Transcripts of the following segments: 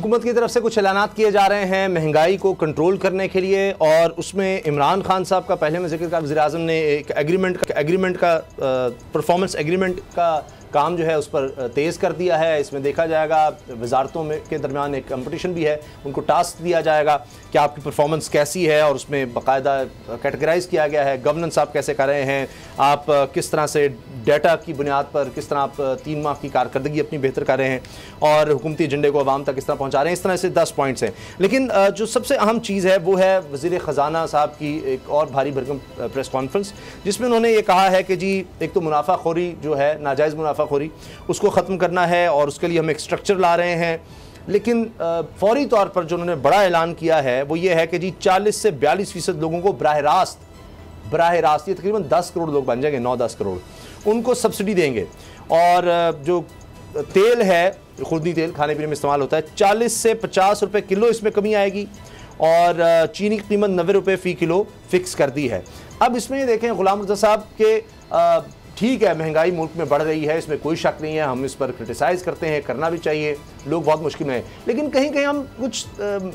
हुकूमत की तरफ से कुछ ऐलानात किए जा रहे हैं महंगाई को कंट्रोल करने के लिए, और उसमें इमरान खान साहब का पहले में जिक्र का वज़ीर-ए-आज़म ने एक एग्रीमेंट का परफॉर्मेंस एग्रीमेंट का काम जो है उस पर तेज़ कर दिया है। इसमें देखा जाएगा वजारतों में के दरमियान एक कंपटीशन भी है, उनको टास्क दिया जाएगा कि आपकी परफॉर्मेंस कैसी है, और उसमें बाकायदा कैटेगराइज किया गया है गवर्नेंस आप कैसे कर रहे हैं, आप किस तरह से डाटा की बुनियाद पर किस तरह आप 3 माह की कारकर्दगी अपनी बेहतर कर रहे हैं, और हुकूमती एजेंडे को आवाम तक किस तरह पहुँचा रहे हैं। इस तरह से 10 पॉइंट्स हैं। लेकिन जो सबसे अहम चीज़ है वो है वज़ीर ख़जाना साहब की एक और भारी भरकम प्रेस कॉन्फ्रेंस, जिसमें उन्होंने ये कहा है कि जी एक तो मुनाफाखोरी जो है, नाजायज़ मुनाफाखोरी, उसको ख़त्म करना है और उसके लिए हम एक स्ट्रक्चर ला रहे हैं। लेकिन फौरी तौर पर जो उन्होंने बड़ा ऐलान किया है वो ये है कि जी 40 से 42% लोगों को बराह रास्त ये तकरीबन 10 करोड़ लोग बन जाएंगे, 9-10 करोड़, उनको सब्सिडी देंगे। और जो तेल है, खुर्दी तेल खाने पीने में इस्तेमाल होता है, 40 से 50 रुपये किलो इसमें कमी आएगी, और चीनी की कीमत 90 रुपये फ़ी किलो फ़िक्स कर दी है। अब इसमें ये देखें गुलाम रज़ा साहब के ठीक है महंगाई मुल्क में बढ़ रही है, इसमें कोई शक नहीं है, हम इस पर क्रिटिसाइज़ करते हैं, करना भी चाहिए, लोग बहुत मुश्किल में हैं, लेकिन कहीं कहीं हम कुछ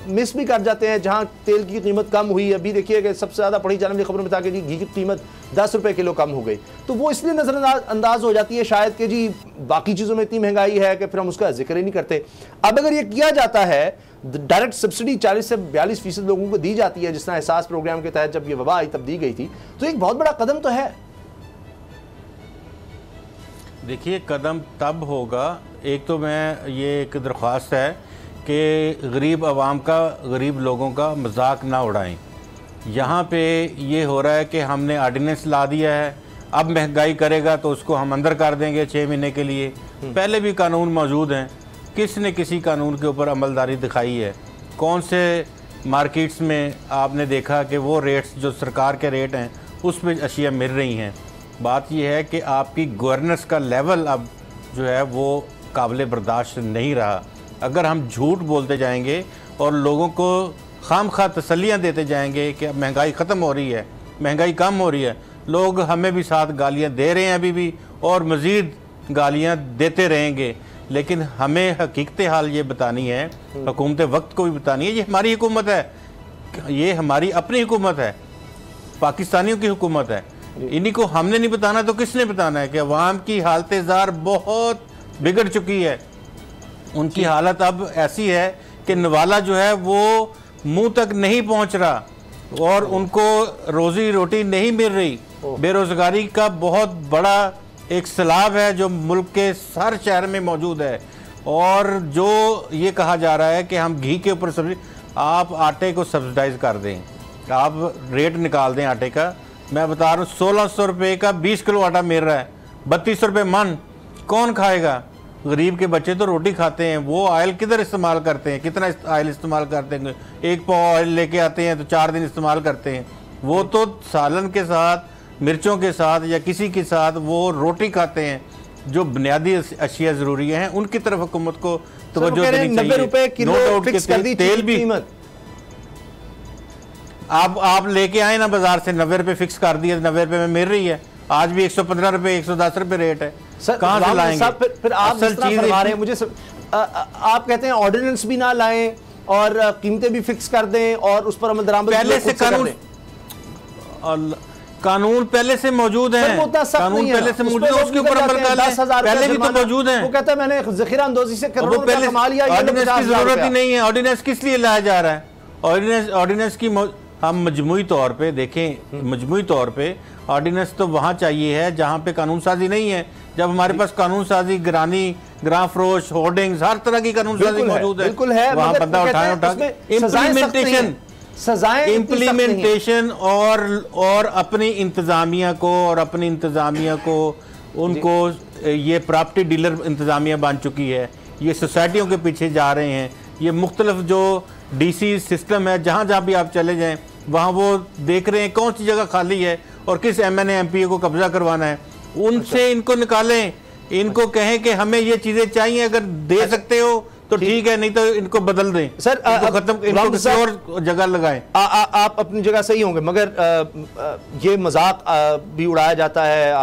मिस भी कर जाते हैं। जहाँ तेल की कीमत कम हुई, अभी देखिए कि सबसे ज़्यादा पढ़ी जाने वाली खबर में था कि जी घी की कीमत 10 रुपये किलो कम हो गई, तो वो इसलिए नज़रअंदाज हो जाती है शायद कि जी बाकी चीज़ों में इतनी महंगाई है कि फिर हम उसका जिक्र ही नहीं करते। अब अगर ये किया जाता है, डायरेक्ट सब्सिडी 40 से 42% लोगों को दी जाती है, जिस तरह एहसास प्रोग्राम के तहत जब ये वबा आई तब दी गई थी, तो एक बहुत बड़ा कदम तो है। देखिए, कदम तब होगा, एक तो मैं ये एक दरख्वास्त है कि गरीब आवाम का, गरीब लोगों का मजाक ना उड़ाएं। यहाँ पे ये हो रहा है कि हमने ऑर्डिनेंस ला दिया है, अब महंगाई करेगा तो उसको हम अंदर कर देंगे 6 महीने के लिए। पहले भी कानून मौजूद हैं, किसने किसी कानून के ऊपर अमलदारी दिखाई है? कौन से मार्केट्स में आपने देखा कि वो रेट्स जो सरकार के रेट हैं उस पर अशिया मिल रही हैं? बात यह है कि आपकी गवर्नेंस का लेवल अब जो है वो काबिल बर्दाश्त नहीं रहा। अगर हम झूठ बोलते जाएंगे और लोगों को खामखा तसल्लियाँ देते जाएंगे कि अब महंगाई ख़त्म हो रही है, महंगाई कम हो रही है, लोग हमें भी साथ गालियाँ दे रहे हैं अभी भी, और मज़ीद गालियाँ देते रहेंगे, लेकिन हमें हकीकत हाल ये बतानी है, हुकूमत वक्त को भी बतानी है। ये हमारी हुकूमत है, ये हमारी अपनी हुकूमत है, पाकिस्तानियों की हुकूमत है, इन्हीं को हमने नहीं बताना तो किसने बताना है कि अवाम की हालत ज़ार बहुत बिगड़ चुकी है। उनकी हालत अब ऐसी है कि नवाला जो है वो मुंह तक नहीं पहुंच रहा, और उनको रोज़ी रोटी नहीं मिल रही। बेरोज़गारी का बहुत बड़ा एक सैलाब है जो मुल्क के हर शहर में मौजूद है। और जो ये कहा जा रहा है कि हम घी के ऊपर सब्सिडी, आप आटे को सब्सिडाइज कर दें, आप रेट निकाल दें आटे का, मैं बता रहा हूँ 1600 रुपये का 20 किलो आटा मिल रहा है, 32 रुपये मन, कौन खाएगा? गरीब के बच्चे तो रोटी खाते हैं, वो ऑयल किधर इस्तेमाल करते हैं? कितना ऑयल इस्तेमाल करते हैं? 1 पाव ऑयल लेके आते हैं तो 4 दिन इस्तेमाल करते हैं। वो तो सालन के साथ, मिर्चों के साथ या किसी के साथ वो रोटी खाते हैं। जो बुनियादी अशिया ज़रूरी हैं उनकी तरफ हुकूमत को तवज्जो देनी चाहिए। 90 रुपये किलो फिक्स कर दी तेल भी कीमत आप लेके आए ना बाजार से, 90 रुपये फिक्स कर दिए, 90 रुपये में मिल रही है। आज भी 115 रुपये 110 रुपये रेट है, कहाँ से लाएंगे? फिर आप असल चीज मुझे आप कहते हैं ऑर्डिनेंस भी ना लाएं और कीमतें भी फिक्स कर दें और उस पर अमल दरामद पहले से कानून पहले से मौजूद है, कानून पहले से मौजूद है, उसके ऊपर अमल कर लें। पहले भी तो मौजूद है। वो कहता है मैंने ज़ख़ीरा अंदोज़ी से करोड़ों रुपए कमा लिया, ऑर्डिनेंस की जरूरत ही नहीं है। ऑर्डिनेंस किस लिए लाया जा रहा है? ऑर्डिनेंस की हम मजमूई तौर पे देखें, मजमूई तौर पे ऑर्डिनेंस तो वहाँ चाहिए है जहाँ पे कानून साजी नहीं है। जब हमारे पास कानून साजी, गिरानी, ग्रां फरोश, होर्डिंग्स, हर तरह की कानून साजी मौजूद है, बिल्कुल है, वहाँ बंदा उठा इम्प्लीमेंटेशन और अपनी इंतजामिया को उनको ये प्रॉपर्टी डीलर इंतजामिया बन चुकी है, ये सोसाइटियों के पीछे जा रहे हैं। ये मुख्तलिफ जो डीसी सिस्टम है, जहाँ जहाँ भी आप चले जाएं वहाँ वो देख रहे हैं कौन सी जगह खाली है और किस MNA MPA को कब्जा करवाना है। उनसे इनको निकालें, इनको कहें कि हमें ये चीज़ें चाहिए, अगर दे सकते हो तो ठीक है, नहीं तो इनको बदल दें सर, इनको किसी और जगह लगाएं। आप अपनी जगह सही होंगे, मगर ये मजाक भी उड़ाया जाता है।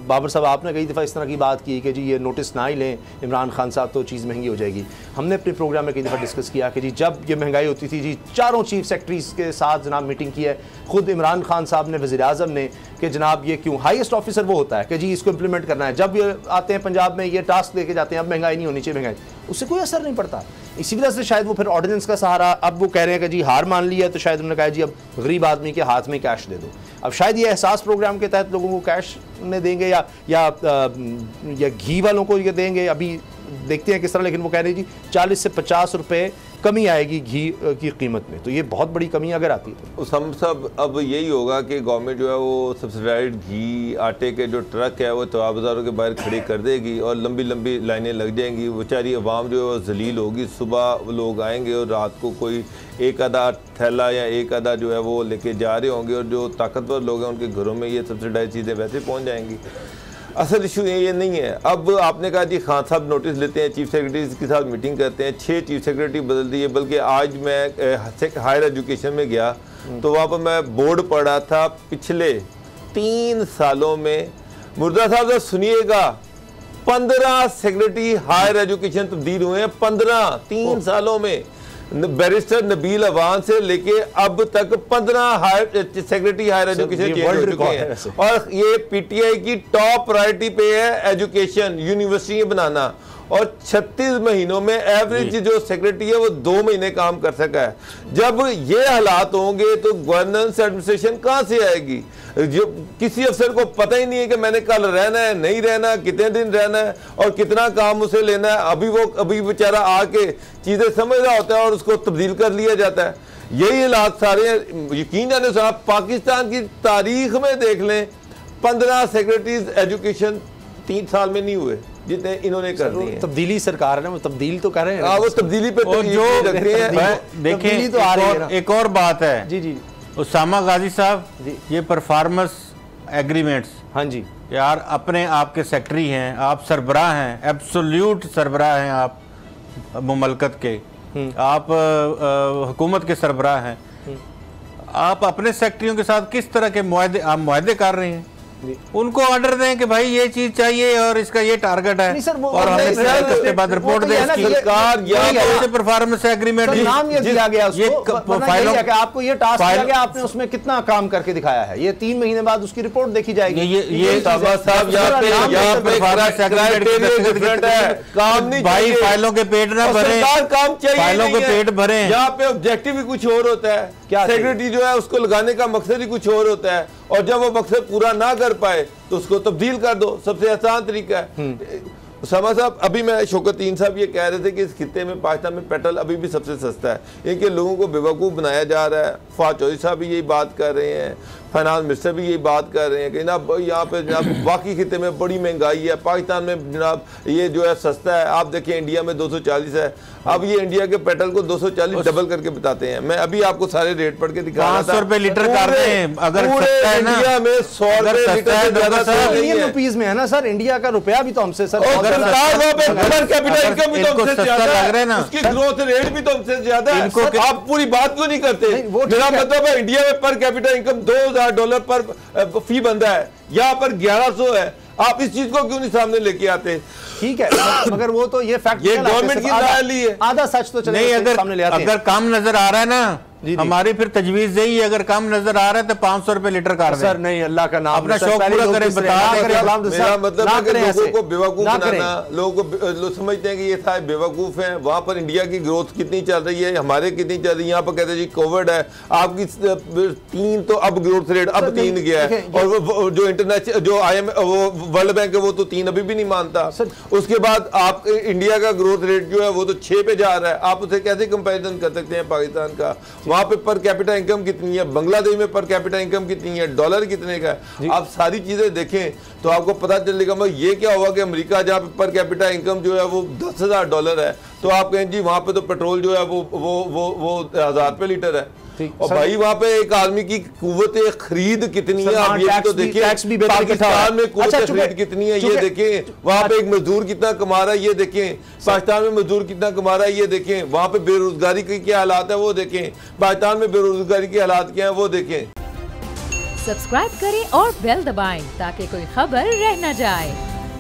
बाबर साहब, आपने कई दफ़ा इस तरह की बात की कि जी ये नोटिस ना ही लें इमरान खान साहब तो चीज़ महंगी हो जाएगी। हमने अपने प्रोग्राम में कई दफ़ा डिस्कस किया कि जी जब ये महंगाई होती थी जी, चारों चीफ सेक्रेटरीज के साथ जनाब मीटिंग की है, खुद इमरान खान साहब ने, वज़ीर आज़म ने, कि जनाब ये क्यों, हाईएस्ट ऑफिसर वो होता है कि जी इसको इम्प्लीमेंट करना है। जब ये आते हैं पंजाब में ये टास्क देके जाते हैं, अब महंगाई नहीं होनी चाहिए, महंगाई, उससे कोई असर नहीं पड़ता। इसी वजह से शायद वो फिर ऑर्डिनेंस का सहारा, अब वो कह रहे हैं कि जी हार मान लिया, तो शायद उन्होंने कहा जी अब गरीब आदमी के हाथ में कैश दे दो। अब शायद ये एहसास प्रोग्राम के तहत लोगों को कैश में देंगे या घी वालों को ये देंगे, अभी देखते हैं किस तरह। लेकिन वो कह रहे हैं जी 40 से 50 रुपए कमी आएगी घी की कीमत में, तो ये बहुत बड़ी कमी अगर आती है तो हम सब अब यही होगा कि गवर्नमेंट जो है वो सब्सिडाइज्ड घी, आटे के जो ट्रक है वो तवा बाज़ारों के बाहर खड़ी कर देगी और लंबी लंबी लाइनें लग जाएंगी। बेचारी अवाम जो है वो जलील होगी। सुबह लोग आएंगे और रात को कोई एक आधा थैला या एक आधा जो है वो लेके जा रहे होंगे, और जो ताकतवर लोग हैं उनके घरों में ये सब्सिडाइज चीज़ें वैसे पहुँच जाएंगी। असल इशू ये नहीं है। अब आपने कहा जी खान साहब नोटिस लेते हैं, चीफ सेक्रेटरी के साथ मीटिंग करते हैं, 6 चीफ सेक्रेटरी बदल दिए। बल्कि आज मैं हायर एजुकेशन में गया तो वहाँ पर मैं बोर्ड पढ़ा था, पिछले 3 सालों में, मुर्दा साहब से सुनिएगा, 15 सेक्रेटरी हायर एजुकेशन तब्दील हुए हैं। 15 3 सालों में। बैरिस्टर नबील अवान से लेके अब तक 15 सेक्रेटरी हायर एजुकेशन चेंज हो चुके हैं। और ये पीटीआई की टॉप प्रायोरिटी पे है एजुकेशन, यूनिवर्सिटी बनाना। और 36 महीनों में एवरेज जो सेक्रेटरी है वो 2 महीने काम कर सका है। जब ये हालात होंगे तो गवर्नेंस एडमिनिस्ट्रेशन कहाँ से आएगी? जो किसी अफसर को पता ही नहीं है कि मैंने कल रहना है, नहीं रहना, कितने दिन रहना है और कितना काम उसे लेना है। अभी बेचारा आके चीजें समझ रहा होता है और उसको तब्दील कर लिया जाता है। यही हालात सारे यकीन जाने से आप पाकिस्तान की तारीख में देख लें, 15 सेक्रेटरीज एजुकेशन 3 साल में नहीं हुए जितने इन्होंने कर दिए। तब्दीली सरकार है ना, वो तब्दील तो कर रहे हैं। वो तब्दीली पे तो जो देखें, तो आ रही है। एक और बात है जी जी उसामा गाजी साहब, ये परफॉर्मेंस एग्रीमेंट्स, हाँ जी यार, अपने आपके सेक्रेटरी हैं, आप सरबराह हैं, एब्सोल्यूट सरबराह हैं आप मुमलकत के, आप हुकूमत के सरबराह हैं। आप अपने सेक्रेटरियों के साथ किस तरह के मुआहदे कर रहे हैं? उनको ऑर्डर दें कि भाई ये चीज चाहिए और इसका ये टारगेट है, और हमें उसके बाद रिपोर्ट दें। सरकार या परफॉर्मेंस एग्रीमेंट नाम ये दिया गया उसको, फाइलों का आपको ये टास्क दिया गया, आपने उसमें कितना काम करके दिखाया है, ये 3 महीने बाद उसकी रिपोर्ट देखी जाएगी। ये साहब यहाँ पे परफॉर्मेंस एग्रीमेंट है, काम नहीं भाई, फाइलों के पेट ना भरे, काम चाहिए, फाइलों के पेट भरे। यहाँ पे ऑब्जेक्टिव भी कुछ और होता है, क्या सेक्रेटरी जो है उसको लगाने का मकसद ही कुछ और होता है, और जब वो मकसद पूरा ना कर पाए तो उसको तब्दील कर दो। सबसे आसान तरीका है। उसामा साहब, अभी मैं शौकत साहब ये कह रहे थे कि इस खित्ते में पाकिस्तान में पेट्रोल अभी भी सबसे सस्ता है। इनके लोगों को बेवकूफ़ बनाया जा रहा है। फवाद चौधरी साहब भी यही बात कर रहे हैं, फाइनेंस मिनिस्टर भी यही बात कर रहे हैं कि जनाब यहाँ पे जनाब बाकी खित्ते में बड़ी महंगाई है, पाकिस्तान में जनाब ये जो है सस्ता है। आप देखिए इंडिया में 240 है, अब ये इंडिया के पेट्रोल को 240 डबल करके बताते हैं। मैं अभी आपको सारे रेट पढ़ के दिखा रहा था। 500 रुपए लीटर कर रहे हैं, अगर सस्ता है ना, इंडिया में 100 रुपए लीटर इंडियन रुपीज में है ना सर, इंडिया का रुपया भी तो हमसे सर पर कैपिटा इनकम भी तो हमसे ज्यादा लग रहा है ना, उसकी ग्रोथ रेट भी तो हमसे ज्यादा है। आप पूरी बात क्यों नहीं करते? मेरा मतलब है इंडिया में पर कैपिटा इनकम $2000 पर फी बंदा है, यहाँ पर 1100 है। आप इस चीज को क्यों नहीं सामने लेके आते? ठीक है, मगर वो तो ये फैक्ट, ये गवर्नमेंट की राय ली है, आधा सच तो चले नहीं। अगर काम नजर आ रहा है ना, हमारी फिर तजवीज यही है, अगर कम नजर आ रहा है तो 500 रुपए लीटर कर दें। सर नहीं, अल्लाह का नाम, अपना शौक पूरा करें, बता मेरा मतलब है कि लोगों को बेवकूफ बनाना, लोगों को लोग समझते हैं कि ये सारे बेवकूफ हैं। वहां पर इंडिया की ग्रोथ कितनी चल रही है, हमारे कितनी चल रही है। यहाँ पर कहते हैं जी कोविड है, आपकी 3 तो अब ग्रोथ रेट अब 3 गया है, और जो इंटरनेशनल जो वो वर्ल्ड बैंक है वो तो 3 अभी भी नहीं मानता। उसके बाद आप इंडिया का ग्रोथ रेट जो है वो तो 6 पे जा रहा है। आप उसे कैसे कंपेरिजन कर सकते हैं पाकिस्तान का? वहां पे पर कैपिटा इनकम कितनी है, बांग्लादेश में पर कैपिटा इनकम कितनी है, डॉलर कितने का है? आप सारी चीजें देखें तो आपको पता चलेगा। ये क्या हुआ कि अमेरिका जहाँ पे पर कैपिटा इनकम जो है वो $10,000 है, तो आप कहें जी वहां पे तो पेट्रोल जो है वो 1000 रुपए लीटर है। और भाई वहां पे एक आदमी की कुव्वत खरीद कितनी है, आप ये तो देखिए। पाकिस्तान में कुव्वत खरीद कितनी है ये देखें, वहां पे एक मजदूर कितना कमा रहा है ये देखें, पाकिस्तान में मजदूर कितना कमा रहा है ये देखें, वहां पे बेरोजगारी के क्या हालात है वो देखें, पाकिस्तान में बेरोजगारी के हालात क्या है वो देखें। सब्सक्राइब करें और बेल दबाएं ताकि कोई खबर रह न जाए।